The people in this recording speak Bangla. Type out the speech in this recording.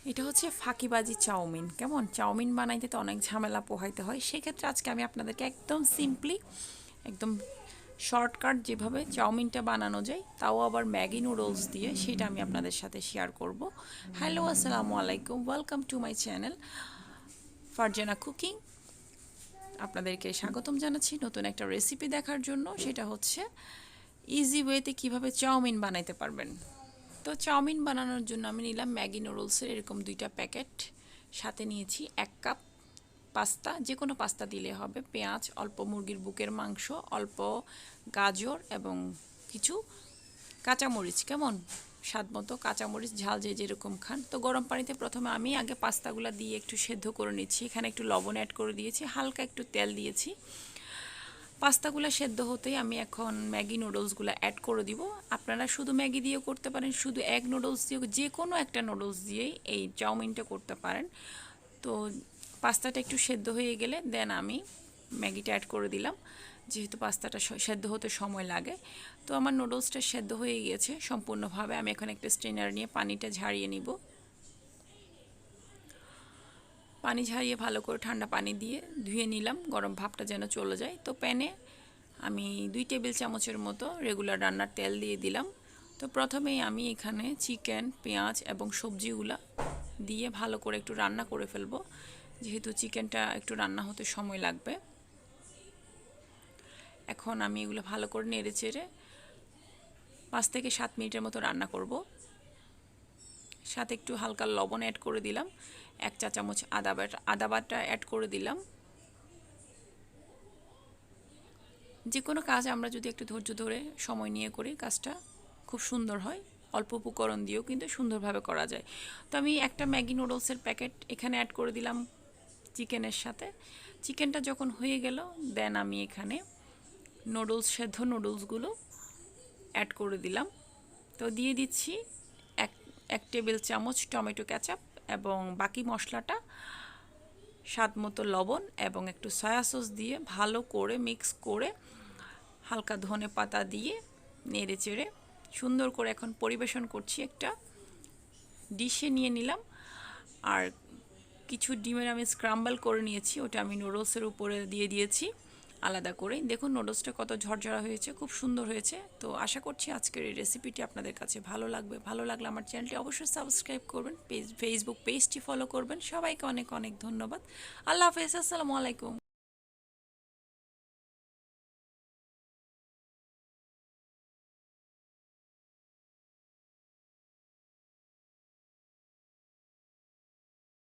এটা হচ্ছে ফাঁকিবাজি চাউমিন। কেমন? চাউমিন বানাইতে তো অনেক ঝামেলা পোহাইতে হয়। সেক্ষেত্রে আজকে আমি আপনাদেরকে একদম সিম্পলি, একদম শর্টকাট যেভাবে চাউমিনটা বানানো যায়, তাও আবার ম্যাগি নুডলস দিয়ে, সেটা আমি আপনাদের সাথে শেয়ার করব। হ্যালো, আসসালামু আলাইকুম, welcome to my channel Farzana cooking. আপনাদেরকে স্বাগতম জানাচ্ছি নতুন একটা রেসিপি দেখার জন্য। সেটা হচ্ছে ইজি ওয়েতে কিভাবে চাউমিন বানাইতে পারবেন। তো চাউমিন বানানোর জন্য আমি নিলাম ম্যাগি নুডলসের এরকম 2টা প্যাকেট, সাথে নিয়েছি 1 কাপ পাস্তা, যে কোনো পাস্তা দিলে হবে, পেঁয়াজ, অল্প মুরগির বুকের মাংস, অল্প গাজর এবং কিছু কাঁচামরিচ। কেমন? স্বাদ মতো কাঁচামরিচ, ঝাল যে যেরকম খান। তো গরম পানিতে প্রথমে আমি আগে পাস্তাগুলো দিয়ে একটু সেদ্ধ করে নিচ্ছি। এখানে একটু লবণ অ্যাড করে দিয়েছি, হালকা একটু তেল দিয়েছি। পাস্তাগুলো সেদ্ধ হতেই আমি এখন ম্যাগি নুডলসগুলো অ্যাড করে দিব। আপনারা শুধু ম্যাগি দিয়েও করতে পারেন, শুধু এগ নুডলস দিয়েও, যে কোনো একটা নুডলস দিয়েই এই চাউমিনটা করতে পারেন। তো পাস্তাটা একটু সেদ্ধ হয়ে গেলে দেন আমি ম্যাগিটা অ্যাড করে দিলাম, যেহেতু পাস্তাটা সেদ্ধ হতে সময় লাগে। তো আমার নুডলসটা সেদ্ধ হয়ে গিয়েছে সম্পূর্ণভাবে। আমি এখন একটা স্ট্রেনার নিয়ে পানিটা ঝারিয়ে নিব। পানি ঝারিয়ে ভালো করে ঠান্ডা পানি দিয়ে ধুয়ে নিলাম, গরম ভাবটা যেন চলে যায়। তো প্যানে আমি 2 টেবিল চামচের মতো রেগুলার রান্নার তেল দিয়ে দিলাম। তো প্রথমেই আমি এখানে চিকেন, পেঁয়াজ এবং সবজিগুলা দিয়ে ভালো করে একটু রান্না করে ফেলবো, যেহেতু চিকেনটা একটু রান্না হতে সময় লাগবে। এখন আমি এগুলো ভালো করে নেড়ে চেড়ে 5 থেকে 7 মিনিটের মতো রান্না করব। সাথে একটু হালকা লবণ অ্যাড করে দিলাম, 1 চা চামচ আদা বাটা অ্যাড করে দিলাম। যে কোনো কাজ আমরা যদি একটু ধৈর্য ধরে সময় নিয়ে করি, কাজটা খুব সুন্দর হয়। অল্প উপকরণ দিয়েও কিন্তু সুন্দরভাবে করা যায়। তো আমি একটা ম্যাগি নুডলসের প্যাকেট এখানে অ্যাড করে দিলাম চিকেনের সাথে। চিকেনটা যখন হয়ে গেল দেন আমি এখানে সেদ্ধ নুডলসগুলো অ্যাড করে দিলাম। তো দিয়ে দিচ্ছি এক এক টেবিল চামচ টমেটো কেচাপ এবং বাকি মশলাটা স্বাদ মতো লবণ এবং একটু সয়া সস দিয়ে ভালো করে মিক্স করে হালকা ধনে পাতা দিয়ে নেড়ে চেড়ে সুন্দর করে এখন পরিবেশন করছি। একটা ডিশে নিয়ে নিলাম, আর কিছু ডিমের আমি স্ক্রাম্বল করে নিয়েছি, ওটা আমি নুডলসের উপরে দিয়ে দিয়েছি আলাদা করে। দেখুন নুডলসটা কত ঝরঝরা হয়েছে, খুব সুন্দর হয়েছে। তো আশা করছি আজকের এই রেসিপিটি আপনাদের কাছে ভালো লাগবে। ভালো লাগলে আমার চ্যানেলটি অবশ্যই সাবস্ক্রাইব করবেন, ফেসবুক পেজটি ফলো করবেন। সবাইকে অনেক অনেক ধন্যবাদ। আল্লাহ হাফেজ, আসসালামু আলাইকুম।